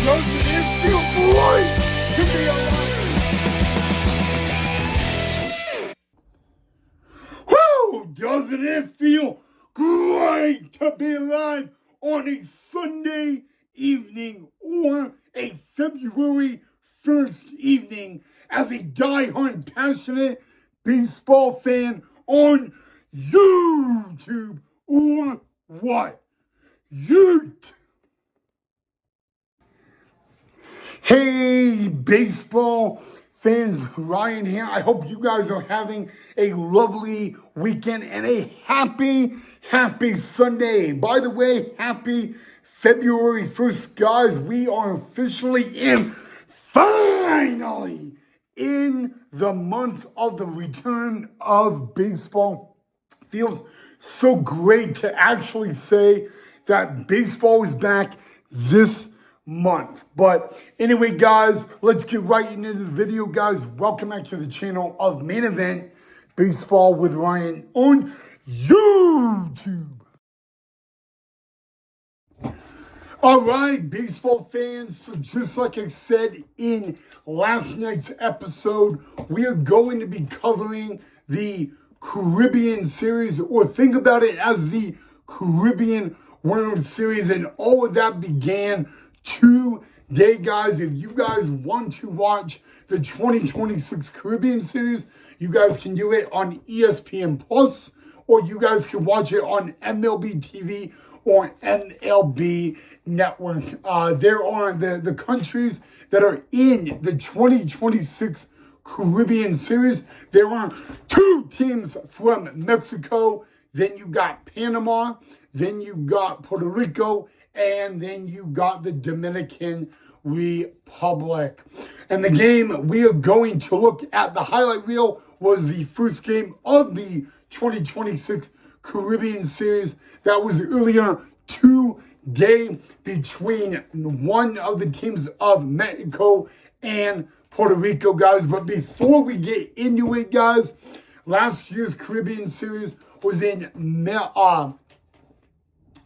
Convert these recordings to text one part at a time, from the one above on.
Doesn't it feel great to be alive? Woo! Doesn't it feel great to be alive on a Sunday evening or a February 1st evening as a diehard passionate baseball fan on YouTube or what? YouTube. Hey, baseball fans, Ryan here. I hope you guys are having a lovely weekend and a happy Sunday. By the way, happy February 1st, guys. We are officially finally in the month of the return of baseball. Feels so great to actually say that baseball is back this month. But anyway, guys, let's get right into the video, guys. Welcome back to the channel of Main Event Baseball with Ryan on YouTube. All right, baseball fans, so just like I said in last night's episode, we are going to be covering the Caribbean Series, or think about it as the Caribbean World Series, and all of that began today, guys. If you guys want to watch the 2026 Caribbean Series, you guys can do it on ESPN Plus, or you guys can watch it on MLB TV or MLB Network. There are the countries that are in the 2026 Caribbean Series. There are two teams from Mexico. Then you got Panama. Then you got Puerto Rico. And then you got the Dominican Republic. And the game we are going to look at, the highlight reel, was the first game of the 2026 Caribbean Series. That was earlier today between one of the teams of Mexico and Puerto Rico, guys. But before we get into it, guys, last year's Caribbean Series was in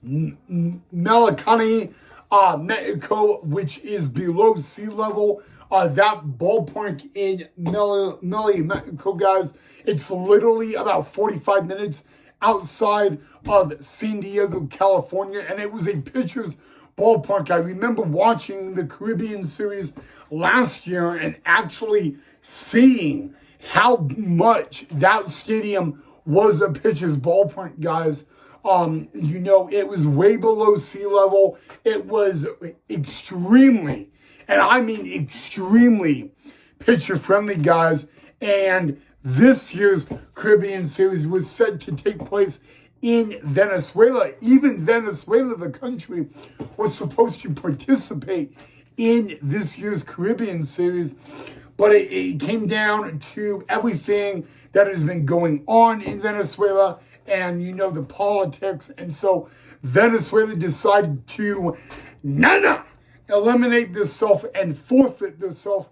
Malacani, Mexico, which is below sea level. That ballpark in Meli, Mexico, guys, it's literally about 45 minutes outside of San Diego, California, and it was a pitcher's ballpark. I remember watching the Caribbean Series last year and actually seeing how much that stadium was a pitcher's ballpark, guys. You know, it was way below sea level. It was extremely, and I mean extremely, pitcher friendly, guys. And this year's Caribbean Series was set to take place in Venezuela. Even Venezuela, the country, was supposed to participate in this year's Caribbean Series. But it came down to everything that has been going on in Venezuela and, you know, the politics. And so Venezuela decided to eliminate themselves and forfeit themselves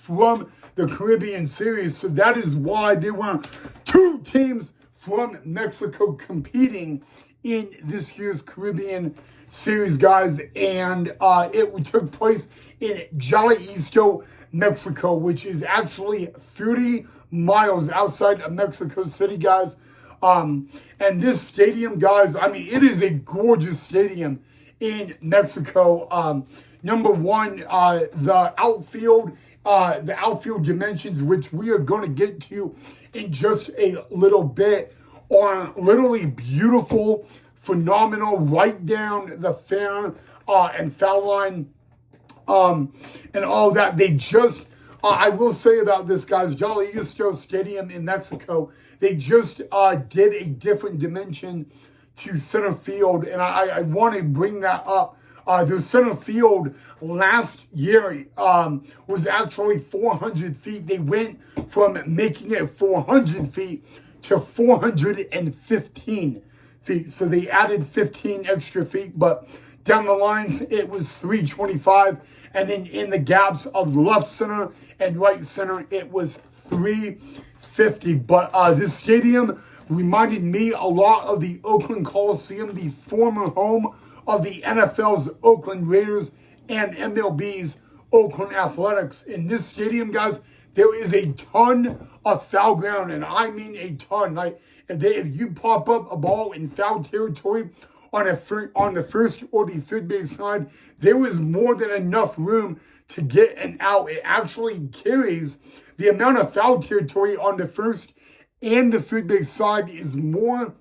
from the Caribbean Series. So that is why there were two teams from Mexico competing in this year's Caribbean Series, guys. And it took place in Jalisco, Mexico, which is actually 30 miles outside of Mexico City, guys. And this stadium, guys, I mean, it is a gorgeous stadium in Mexico. Number one, the outfield dimensions, which we are going to get to in just a little bit, are literally beautiful, phenomenal, right down the fair and foul line, and all that. They just, I will say about this, guys, Jalisco Stadium in Mexico, they just did a different dimension to center field, and I want to bring that up. The center field last year was actually 400 feet. They went from making it 400 feet to 415 feet. So they added 15 extra feet, but down the lines, it was 325. And then in the gaps of left center and right center, it was 350. But this stadium reminded me a lot of the Oakland Coliseum, the former home of the NFL's Oakland Raiders and MLB's Oakland Athletics. In this stadium, guys, there is a ton of foul ground, and I mean a ton. Like if you pop up a ball in foul territory on the first or the third base side, there is more than enough room to get an out. It actually carries the amount of foul territory on the first and the third base side is more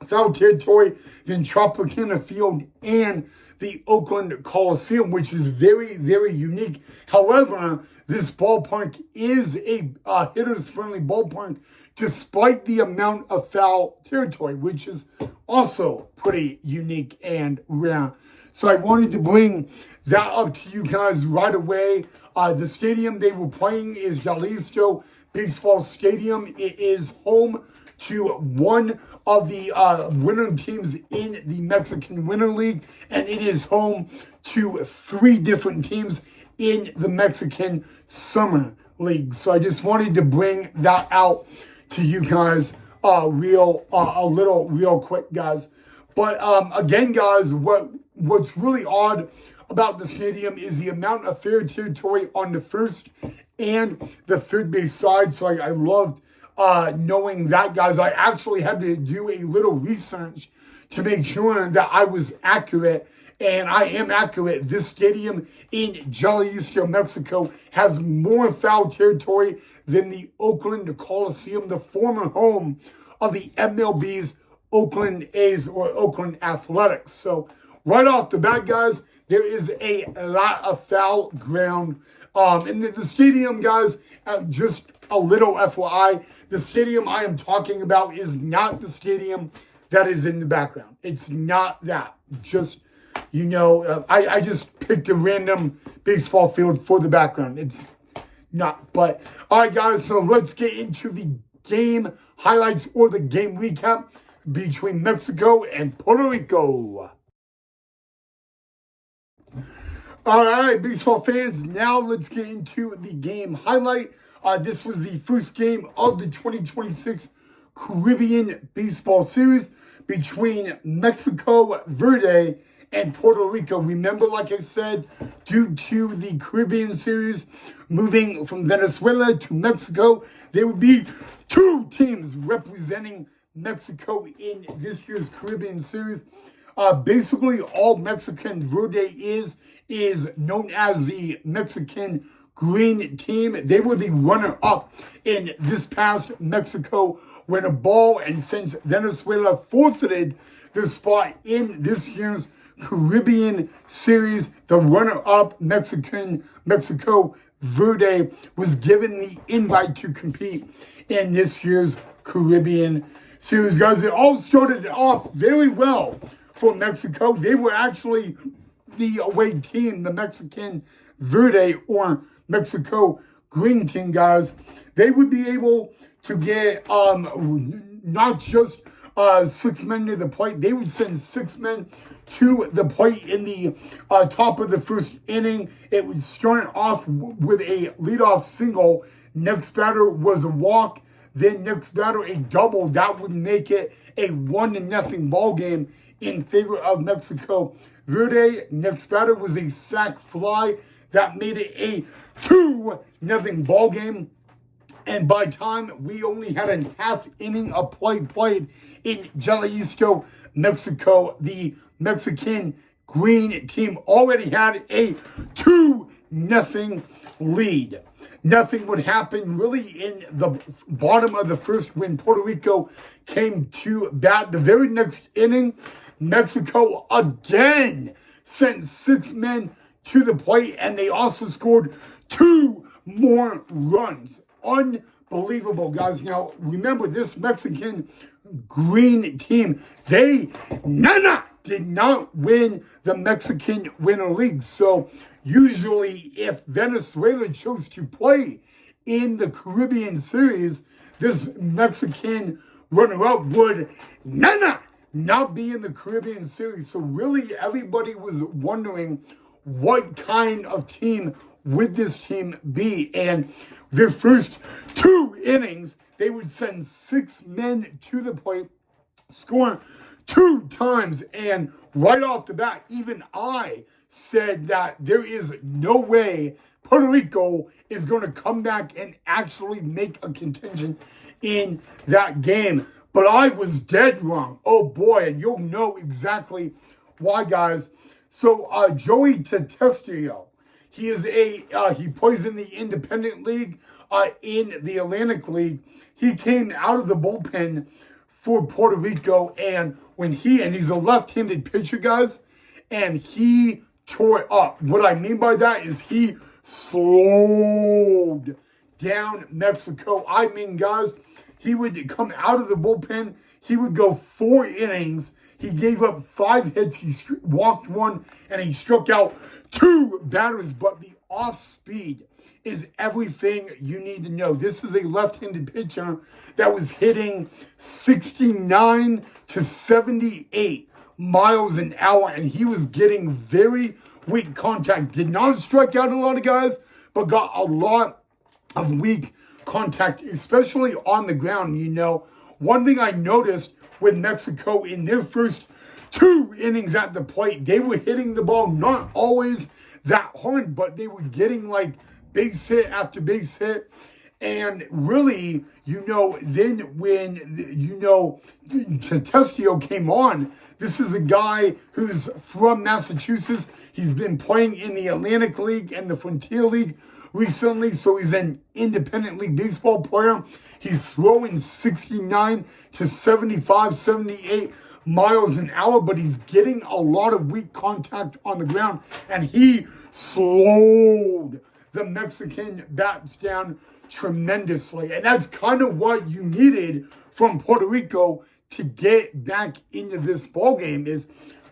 foul territory than Tropicana Field and the Oakland Coliseum, which is very, very unique. However, this ballpark is a hitters-friendly ballpark despite the amount of foul territory, which is also pretty unique and rare. So I wanted to bring that up to you guys right away. The stadium they were playing is Jalisco Baseball Stadium. It is home to one of the winner teams in the Mexican Winter League, and it is home to 3 different teams in the Mexican Summer League. So I just wanted to bring that out to you guys real quick, guys. But again, guys, what's really odd about the stadium is the amount of fair territory on the first and the third base side. So I loved knowing that, guys. I actually had to do a little research to make sure that I was accurate, and I am accurate. This stadium in Jalisco, Mexico, has more foul territory than the Oakland Coliseum, the former home of the MLB's Oakland A's or Oakland Athletics. So right off the bat, guys, there is a lot of foul ground. And the stadium, guys, just a little FYI, the stadium I am talking about is not the stadium that is in the background. It's not that. Just, you know, I just picked a random baseball field for the background. It's not. But, all right, guys, so let's get into the game highlights or the game recap between Mexico and Puerto Rico. All right, baseball fans, now let's get into the game highlight. This was the first game of the 2026 Caribbean Baseball Series between Mexico Verde and Puerto Rico. Remember, like I said, due to the Caribbean Series moving from Venezuela to Mexico, there would be 2 teams representing Mexico in this year's Caribbean Series. Basically, all Mexican Verde is known as the Mexican Green Team. They were the runner-up in this past Mexico Winter Ball, and since Venezuela forfeited their spot in this year's Caribbean Series, the runner-up Mexico Verde was given the invite to compete in this year's Caribbean Series. Guys, it all started off very well for Mexico. They were actually the away team, the Mexican Verde or Mexico Green Team, guys. They would be able to get not just 6 men to the plate. They would send 6 men to the plate in the top of the first inning. It would start off with a leadoff single. Next batter was a walk. Then next batter a double. That would make it a 1-0 ball game in favor of Mexico Verde. Next batter was a sac fly. That made it a 2-0 ball game. And by time we only had a half inning of play played in Jalisco, Mexico, the Mexican Green Team already had a 2-0 lead. Nothing would happen really in the bottom of the first when Puerto Rico came to bat. The very next inning, Mexico again sent 6 men to the plate, and they also scored 2 more runs. Unbelievable, guys. Now, remember, this Mexican Green Team, they did not win the Mexican Winter League. So usually if Venezuela chose to play in the Caribbean Series, this Mexican runner-up would not be in the Caribbean Series. So really everybody was wondering what kind of team would this team be. And their first 2 innings, they would send 6 men to the plate, score 2 times, and right off the bat, even I said that there is no way Puerto Rico is going to come back and actually make a contention in that game. But I was dead wrong. Oh boy, and you'll know exactly why, guys. So Joey Testio, he plays in the Independent League, in the Atlantic League. He came out of the bullpen for Puerto Rico, and he's a left-handed pitcher, guys, and he tore it up. What I mean by that is he slowed down Mexico. I mean, guys, he would come out of the bullpen. He would go 4 innings. He gave up 5 hits. He walked 1, and he struck out 2 batters. But the off speed is everything you need to know. This is a left-handed pitcher that was hitting 69 to 78 miles an hour, and he was getting very weak contact. Did not strike out a lot of guys, but got a lot of weak contact, especially on the ground. One thing I noticed with Mexico in their first 2 innings at the plate, they were hitting the ball not always that hard, but they were getting like base hit after base hit. And really, then when, Testio came on, this is a guy who's from Massachusetts. He's been playing in the Atlantic League and the Frontier League recently, so he's an independent league baseball player. He's throwing 69 to 75, 78 miles an hour, but he's getting a lot of weak contact on the ground, and he slowed the Mexican bats down tremendously. And that's kind of what you needed from Puerto Rico to get back into this ball game.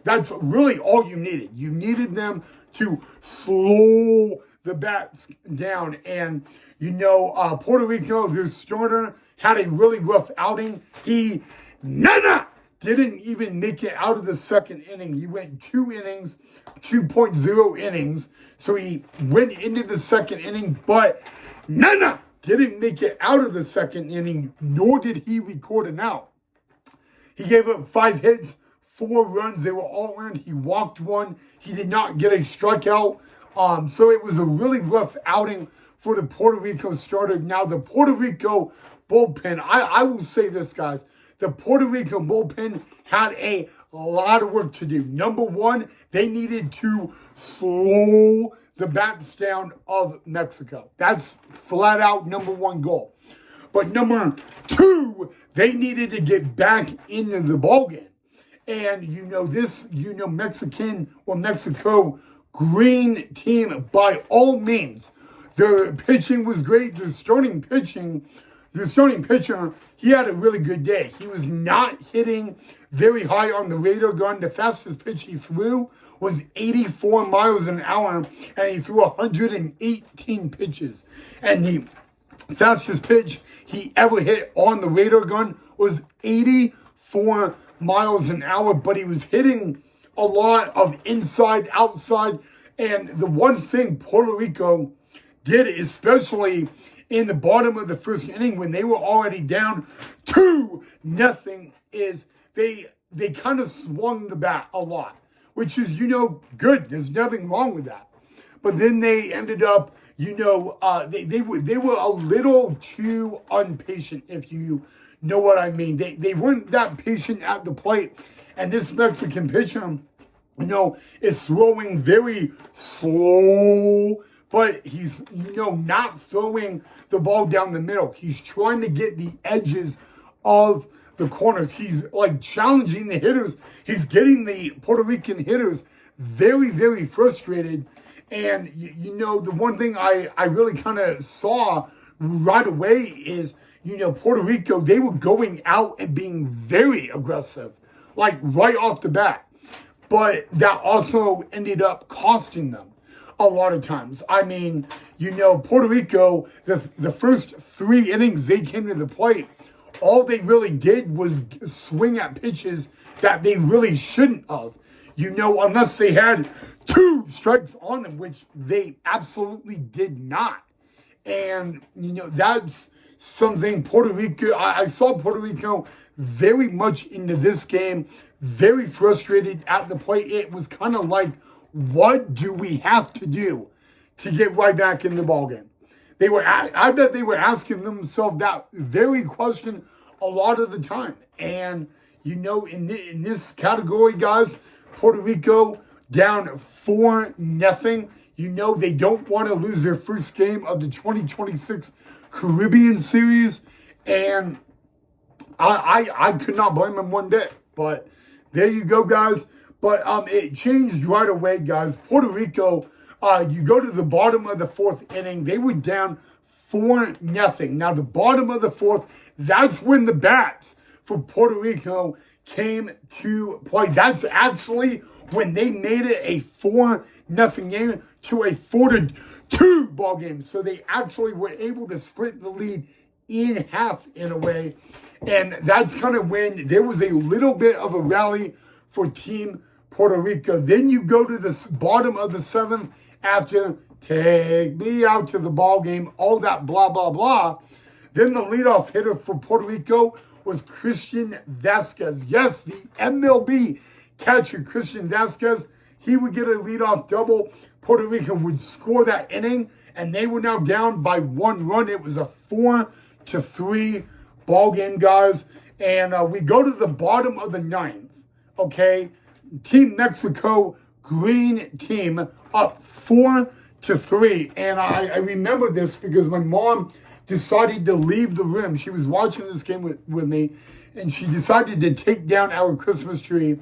That's really all you needed. You needed them to slow the bats down. And, Puerto Rico, their starter, had a really rough outing. He didn't even make it out of the second inning. He went 2 innings, 2.0 innings. So he went into the second inning, but didn't make it out of the second inning, nor did he record an out. He gave up 5 hits, 4 runs. They were all earned. He walked 1. He did not get a strikeout. So it was a really rough outing for the Puerto Rico starter. Now, the Puerto Rico bullpen, I will say this, guys. The Puerto Rico bullpen had a lot of work to do. Number 1, they needed to slow the bats down of Mexico. That's flat out number 1 goal. But number 2, they needed to get back into the ballgame. And Mexico green team by all means. Their pitching was great. The starting pitcher, he had a really good day. He was not hitting very high on the radar gun. The fastest pitch he threw was 84 miles an hour, and he threw 118 pitches. And the fastest pitch he ever hit on the radar gun was 84 miles an hour, but he was hitting a lot of inside, outside. And the one thing Puerto Rico did, especially in the bottom of the first inning when they were already down 2-0, is they kind of swung the bat a lot, which is, good. There's nothing wrong with that. But then they ended up, they were a little too impatient, if you know what I mean. They weren't that patient at the plate. And this Mexican pitcher, is throwing very slow, but he's, not throwing the ball down the middle. He's trying to get the edges of the corners. He's like challenging the hitters. He's getting the Puerto Rican hitters very, very frustrated. And, the one thing I really kind of saw right away is, Puerto Rico, they were going out and being very aggressive, like right off the bat. But that also ended up costing them a lot of times. I mean, Puerto Rico, the first 3 innings they came to the plate, all they really did was swing at pitches that they really shouldn't have. Unless they had 2 strikes on them, which they absolutely did not. And, that's something Puerto Rico, I saw Puerto Rico very much into this game, very frustrated at the plate. It was kind of like what do we have to do to get right back in the ballgame? I bet they were asking themselves that very question a lot of the time. And, in this category, guys, Puerto Rico down 4-0. They don't want to lose their first game of the 2026 Caribbean Series. And I could not blame them one bit. But there you go, guys. But it changed right away, guys. Puerto Rico, you go to the bottom of the fourth inning. They were down 4-0. Now, the bottom of the fourth, that's when the bats for Puerto Rico came to play. That's actually when they made it a 4-0 game to a 4-2 ball game. So they actually were able to split the lead in half in a way. And that's kind of when there was a little bit of a rally for Team Puerto Rico. Then you go to the bottom of the seventh after take me out to the ball game, all that blah, blah, blah. Then the leadoff hitter for Puerto Rico was Christian Vasquez. Yes, the MLB catcher, Christian Vasquez. He would get a leadoff double. Puerto Rico would score that inning, and they were now down by 1 run. It was a 4-3 ball game, guys. And we go to the bottom of the ninth, okay? Team Mexico, green team, up 4-3. And I remember this because my mom decided to leave the room. She was watching this game with me, and she decided to take down our Christmas tree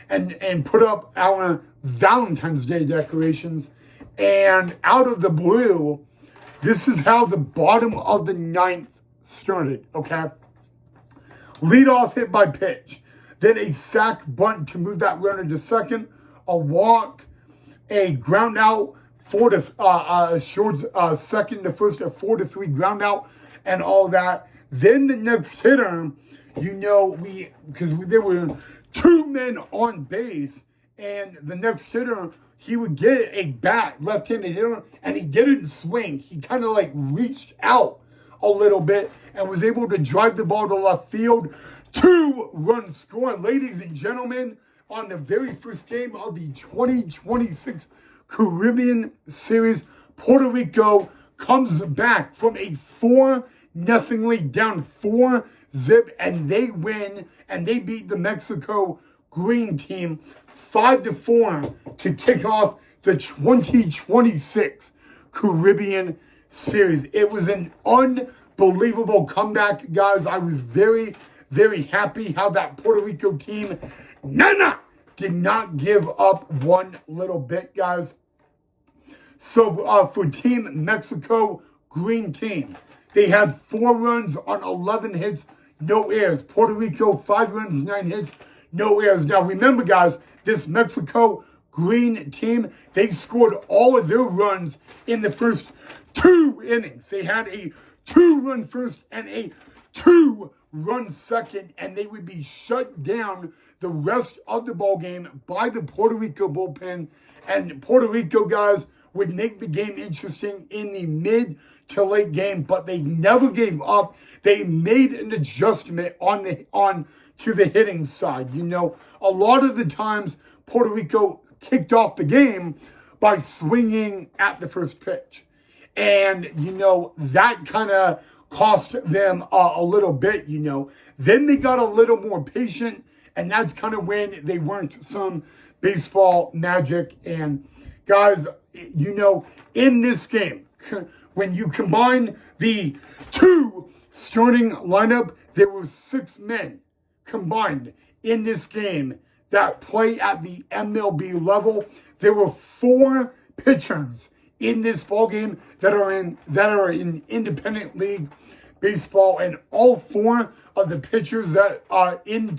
and put up our Valentine's Day decorations. And out of the blue, this is how the bottom of the ninth started, okay? Leadoff hit by pitch. Then a sac bunt to move that runner to second. A walk. A ground out. Short second to first. A 4-3 ground out. And all that. Then the next hitter, because there were 2 men on base. And the next hitter, he would get a bat, left-handed hitter, and he didn't swing. He kind of reached out a little bit and was able to drive the ball to left field. 2-run score, ladies and gentlemen, on the very first game of the 2026 Caribbean Series. Puerto Rico comes back from a 4-0 lead, down 4-zip, and they win, and they beat the Mexico green team 5-4 to kick off the 2026 Caribbean Series. It was an unbelievable comeback, guys. I was very, very happy how that Puerto Rico team, did not give up one little bit, guys. So for Team Mexico, green team, they had 4 runs on 11 hits, no errors. Puerto Rico, 5 runs, 9 hits, no errors. Now remember, guys, this Mexico green team, they scored all of their runs in the first 2 innings. They had a 2-run first and a 2-run second, and they would be shut down the rest of the ball game by the Puerto Rico bullpen. And Puerto Rico, guys, would make the game interesting in the mid to late game, but they never gave up. They made an adjustment to the hitting side. A lot of the times Puerto Rico kicked off the game by swinging at the first pitch. And, that kind of cost them a little bit, Then they got a little more patient, and that's kind of when they learned some baseball magic. And, guys, in this game, when you combine the 2 starting lineup, there were 6 men combined in this game that play at the MLB level. There were 4 pitchers in this ball game that are in independent league baseball, and all 4 of the pitchers that are in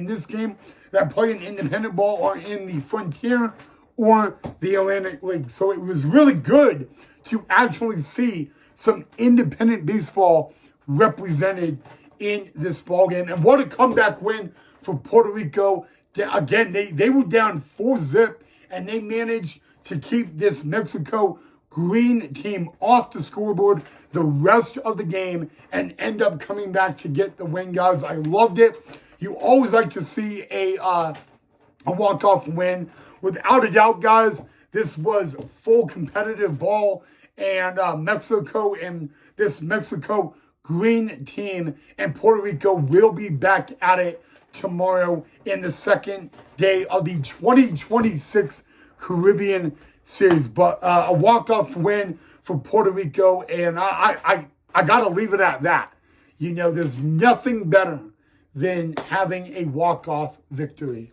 this game that play in independent ball are in the Frontier or the Atlantic League. So it was really good to actually see some independent baseball represented in this ball game. And what a comeback win for Puerto Rico. Again, they were down 4-zip, and they managed to keep this Mexico green team off the scoreboard the rest of the game and end up coming back to get the win, guys. I loved it. You always like to see a a walk-off win. Without a doubt, guys, this was full competitive ball, and Mexico and this Mexico green team and Puerto Rico will be back at it tomorrow in the second day of the 2026 Caribbean Series. But a walk-off win for Puerto Rico, and I got to leave it at that. You know, there's nothing better than having a walk-off victory.